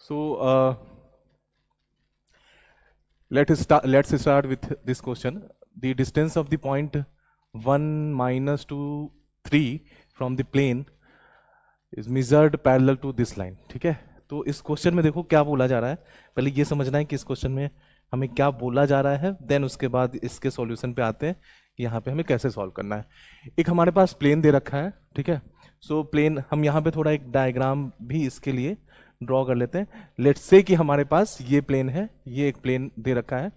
So let's start with this question. The distance of the point 1 minus 2 3 from the plane is measured parallel to this line. ठीक है, तो इस question में देखो क्या बोला जा रहा है. पहले ये समझना है कि इस क्वेश्चन में हमें क्या बोला जा रहा है, देन उसके बाद इसके सॉल्यूशन पे आते हैं. यहाँ पे हमें कैसे सॉल्व करना है. एक हमारे पास प्लेन दे रखा है, ठीक है. सो प्लेन हम यहाँ पे थोड़ा एक डायग्राम भी इसके लिए ड्रॉ कर लेते हैं. लेट्स से कि हमारे पास ये प्लेन है, ये एक प्लेन दे रखा है.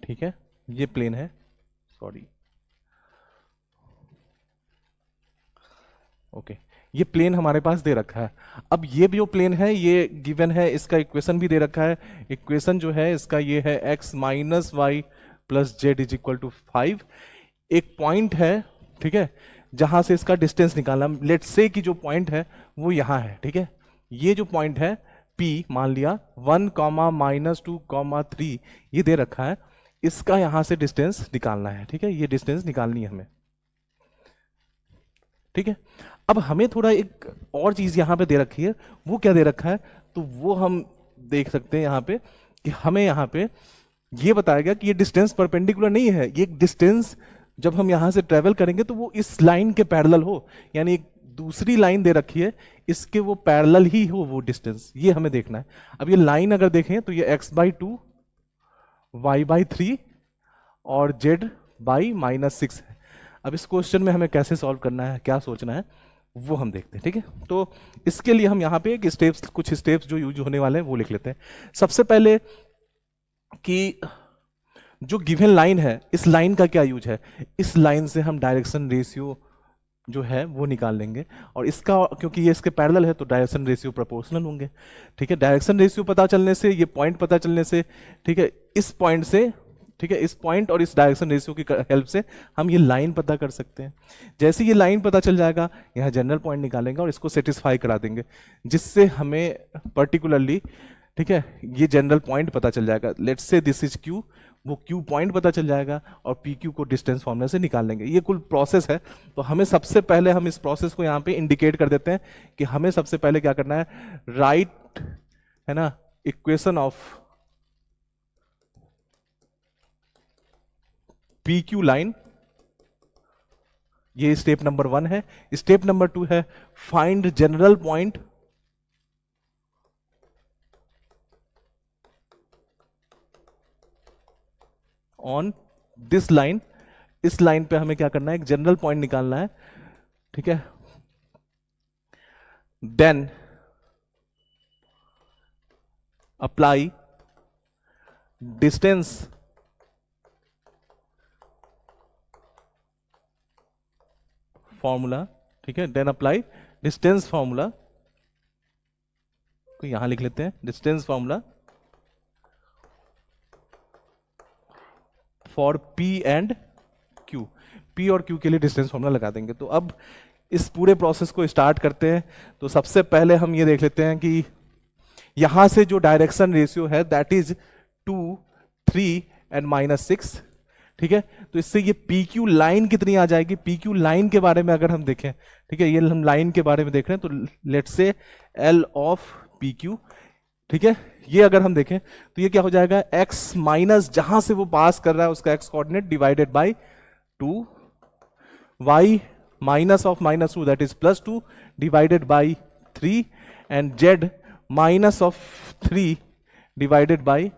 ठीक है, ये प्लेन है, सॉरी ओके, ये प्लेन हमारे पास दे रखा है. अब ये भी जो प्लेन है ये गिवन है, इसका इक्वेशन भी दे रखा है. इक्वेशन जो है इसका ये है x minus y plus z is equal to 5. एक पॉइंट है, ठीक है, जहां से इसका डिस्टेंस निकालना. लेट्स से कि जो पॉइंट है वो यहां है. ठीक है, ये जो पॉइंट है P मान लिया 1 कॉमा माइनस 2 कॉमा 3 ये दे रखा है. इसका यहां से डिस्टेंस निकालना है. ठीक है, ये डिस्टेंस निकालनी है हमें. ठीक है, अब हमें थोड़ा एक और चीज यहां पे दे रखी है. वो क्या दे रखा है, तो वो हम देख सकते हैं यहां पे कि हमें यहां पे ये बताया गया कि ये डिस्टेंस परपेंडिकुलर नहीं है. ये डिस्टेंस जब हम यहां से ट्रेवल करेंगे तो वो इस लाइन के पैरेलल हो, यानी एक दूसरी लाइन दे रखी है, इसके वो पैरेलल ही हो वो डिस्टेंस. ये हमें देखना है. अब ये लाइन अगर देखें तो ये x/2 y/3 और z/-6 है. अब इस क्वेश्चन में हमें कैसे सॉल्व करना है, क्या सोचना है, वो हम देखते हैं. ठीक है, तो इसके लिए हम यहाँ पे एक स्टेप्स, कुछ स्टेप्स जो यूज होने वाले हैं वो लिख लेते हैं. सबसे पहले कि जो गिवन लाइन है, इस लाइन का क्या यूज है. इस लाइन से हम डायरेक्शन रेशियो जो है वो निकाल लेंगे, और इसका क्योंकि ये इसके पैरेलल है तो डायरेक्शन रेशियो प्रोपोर्शनल होंगे. ठीक है, डायरेक्शन रेशियो पता चलने से, ये पॉइंट पता चलने से, ठीक है, इस पॉइंट से, ठीक है, इस पॉइंट और इस डायरेक्शन रेशियो की हेल्प से हम ये लाइन पता कर सकते हैं. जैसे ये लाइन पता चल जाएगा, यहाँ जनरल पॉइंट निकालेंगे और इसको सेटिस्फाई करा देंगे, जिससे हमें पर्टिकुलरली, ठीक है, ये जनरल पॉइंट पता चल जाएगा. Let's say this is Q, वो Q पॉइंट पता चल जाएगा और PQ को डिस्टेंस फॉर्मूला से निकाल लेंगे. ये कुल प्रोसेस है. तो हमें सबसे पहले हम इस प्रोसेस को यहाँ पे इंडिकेट कर देते हैं कि हमें सबसे पहले क्या करना है. राइट है ना, इक्वेशन ऑफ PQ लाइन, ये स्टेप नंबर 1 है. स्टेप नंबर 2 है find general point on this line. इस लाइन पे हमें क्या करना है, एक जनरल पॉइंट निकालना है. ठीक है, देन अप्लाई डिस्टेंस फॉर्मूला. ठीक है, देन अप्लाई डिस्टेंस फॉर्मूला को यहां लिख लेते हैं. Distance formula for P and Q. P और Q के लिए डिस्टेंस फॉर्मूला लगा देंगे. तो अब इस पूरे प्रोसेस को स्टार्ट करते हैं. तो सबसे पहले हम ये देख लेते हैं कि यहां से जो डायरेक्शन रेशियो है दैट इज 2, 3 एंड -6. ठीक है, तो इससे ये PQ लाइन कितनी आ जाएगी. PQ लाइन के बारे में अगर हम देखें, ठीक है, ये हम लाइन के बारे में देख रहे हैं, तो let's say L of PQ. ठीक है, ये अगर हम देखें तो ये क्या हो जाएगा, x माइनस जहां से वो पास कर रहा है उसका x coordinate divided by 2, y minus of -2 that is +2 divided by 3 and z minus of 3 divided by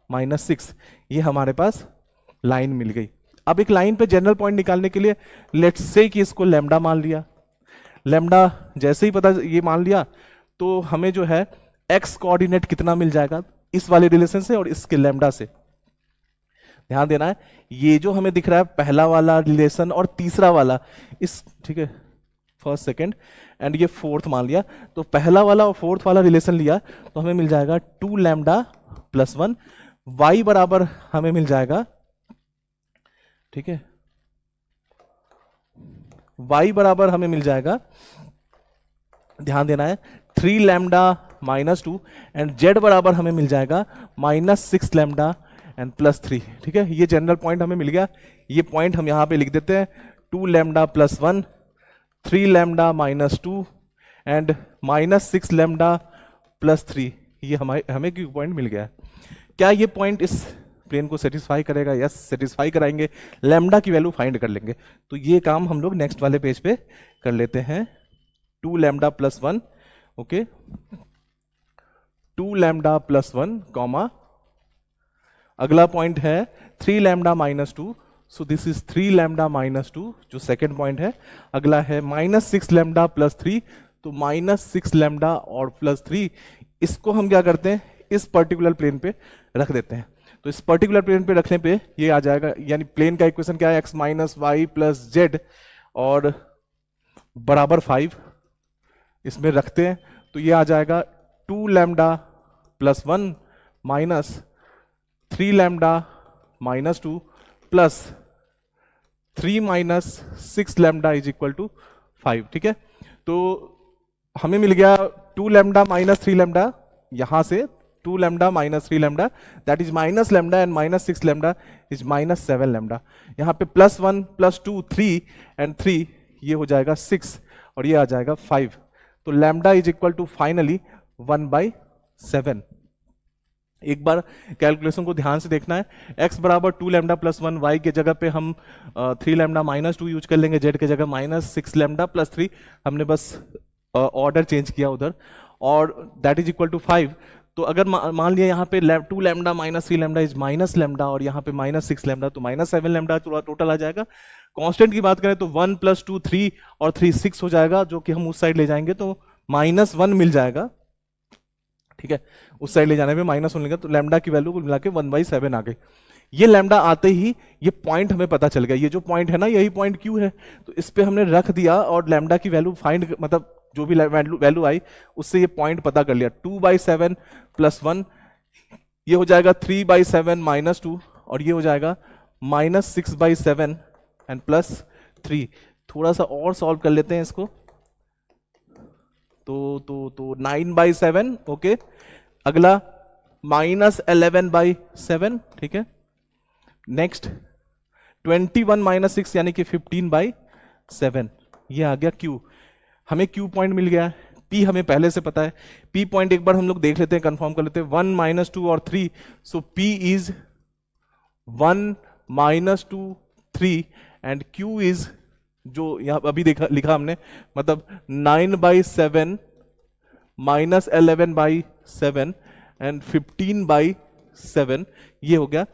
-6. ये हमारे पास लाइन मिल गई. अब एक लाइन पे जनरल पॉइंट निकालने के लिए लेट्स से कि इसको लैम्डा मान लिया. लैम्डा जैसे ही पता ये मान लिया तो हमें जो है x कोऑर्डिनेट कितना मिल जाएगा इस वाले रिलेशन से और इसके लैम्डा से. ध्यान देना है, ये जो हमें दिख रहा है पहला वाला रिलेशन और तीसरा वाला, इस, ठीक है, फर्स्ट सेकंड एंड ये फोर्थ मान लिया, तो पहला वाला और फोर्थ वाला रिलेशन लिया तो हमें मिल जाएगा 2 लैम्डा प्लस 1. y बराबर हमें मिल जाएगा, ठीक है, y बराबर हमें मिल जाएगा, ध्यान देना है, 3 लैम्डा -2 एंड z बराबर हमें मिल जाएगा -6 लैम्डा एंड +3. ठीक है, ये जनरल पॉइंट हमें मिल गया. ये पॉइंट हम यहां पे लिख देते हैं 2 lambda plus 1, 3 lambda minus 2 and minus 6 lambda plus 3, ये हमें क्यू पॉइंट मिल गया है। क्या ये पॉइंट इस प्लेन को सेटिस्फाई करेगा? यस, सेटिस्फाई कराएंगे, लैम्डा की वैल्यू फाइंड कर लेंगे। तो ये काम हम लोग नेक्स्ट वाले पेज पे कर लेते हैं। 2 lambda plus 1, okay, 2 lambda plus 1 comma, अगला पॉइंट है 3 lambda minus 2, so this is 3 lambda minus 2 जो सेकेंड पॉइंट है। अगला है माइनस 6 लैम्डा प्लस 3, तो माइनस 6 लैम्डा और प्लस 3, इसको हम क्या करते हैं, इस पर्टिकुलर प्लेन पे रख देते हैं। तो इस पर्टिकुलर प्लेन पे रखने पे ये आ जाएगा, यानी प्लेन का इक्वेशन क्या है, x minus y plus z और बराबर 5, इसमें रखते हैं तो ये आ जाएगा 2 lambda plus 1 minus 3 lambda minus 2 plus 3 minus 6 lambda is equal to 5। ठीक है, तो हमें मिल गया 2 लैम्डा माइनस 3 लैम्डा, यहां से 2 lambda minus 3 lambda, that is minus lambda, and minus 6 lambda is minus 7 lambda. यहाँ पे प्लस 1 प्लस 2 3 एंड 3, ये हो जाएगा 6 और ये आ जाएगा 5। तो lambda is equal to finally 1/7। एक बार कैलकुलेशन को ध्यान से देखना है, x बराबर 2 लैम्डा प्लस 1, y के जगह पे हम 3 लैम्डा माइनस 2 यूज कर लेंगे, z के जगह माइनस 6 लैम्डा प्लस 3, हमने बस ऑर्डर चेंज किया उधर, और दैट इज इक्वल टू 5। तो अगर मान लिया यहाँ पे 2 lambda minus 3 lambda is minus lambda और यहाँ पे माइनस 6 लैम्डा, तो माइनस 7 लैम्डा टोटल आ जाएगा। कांस्टेंट की बात करें तो 1 प्लस 2 3 और 3 6 हो जाएगा, जो कि हम उस साइड ले जाएंगे तो -1 मिल जाएगा। ठीक है, उस साइड ले जाने पे -1 मिलेगा, तो लैम्डा की वैल्यू कुल मिला के 1/7 आ गई। ये लैम्डा आते ही ये पॉइंट हमें पता चल गया, ये जो पॉइंट है ना, यही पॉइंट क्यू है, तो इस पे हमने रख दिया और लैम्डा की वैल्यू फाइंड, मतलब जो भी वैल्यू आई उससे ये पॉइंट पता कर लिया। 2/7 प्लस 1, ये हो जाएगा 3/7 माइनस 2, और ये हो जाएगा -6/7 एंड प्लस 3। थोड़ा सा और सॉल्व कर लेते हैं इसको, तो 9/7, ओके। अगला -11/7, ठीक है। नेक्स्ट 21 - 6 यानी कि 15/7, ये आ गया Q। हमें Q पॉइंट मिल गया है, P हमें पहले से पता है, P पॉइंट एक बार हम लोग देख लेते हैं, कंफर्म कर लेते हैं, 1 - 2 और 3, सो P is 1 - 2 3 and Q is, जो यहां अभी देखा लिखा हमने, मतलब 9/7 -11/7 एंड 15/7, ये हो गया।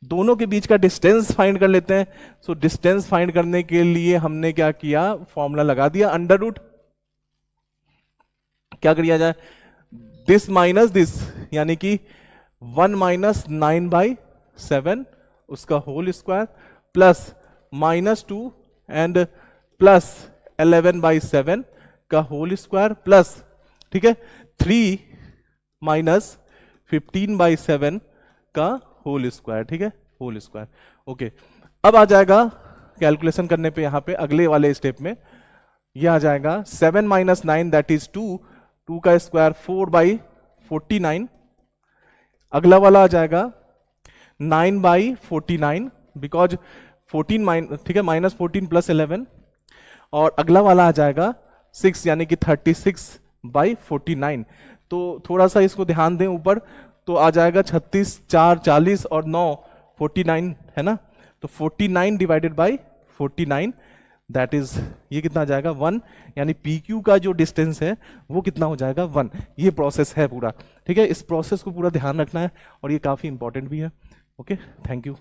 दोनों के बीच का डिस्टेंस फाइंड कर लेते हैं। सो डिस्टेंस फाइंड करने के लिए हमने क्या किया, फॉर्मूला लगा दिया, अंडर रूट क्या कर दिया जाए, दिस माइनस दिस, यानी कि 1 - 9/7 उसका whole square plus -2 and plus 11/7 का होल स्क्वायर प्लस, ठीक है, 3 - 15/7 का होल स्क्वायर, ठीक है, होल स्क्वायर, ओके। अब आ जाएगा कैलकुलेशन करने पे यहां पे अगले वाले स्टेप में, यह आ जाएगा 7 - 9 दैट इज 2, 2 का स्क्वायर 4/49। अगला वाला आ जाएगा 9/49 बिकॉज 14 ठीक है, -14 प्लस 11, और अगला वाला आ जाएगा 6 यानी कि 36/49। तो थोड़ा सा इसको ध्यान दें ऊपर, तो आ जाएगा 36, 4 40 और 9 49 है ना, तो 49 डिवाइडेड बाई 49 दैट इज, ये कितना आ जाएगा 1, यानी PQ का जो डिस्टेंस है वो कितना हो जाएगा 1। ये प्रोसेस है पूरा, ठीक है, इस प्रोसेस को पूरा ध्यान रखना है और ये काफी इंपॉर्टेंट भी है। Okay, thank you.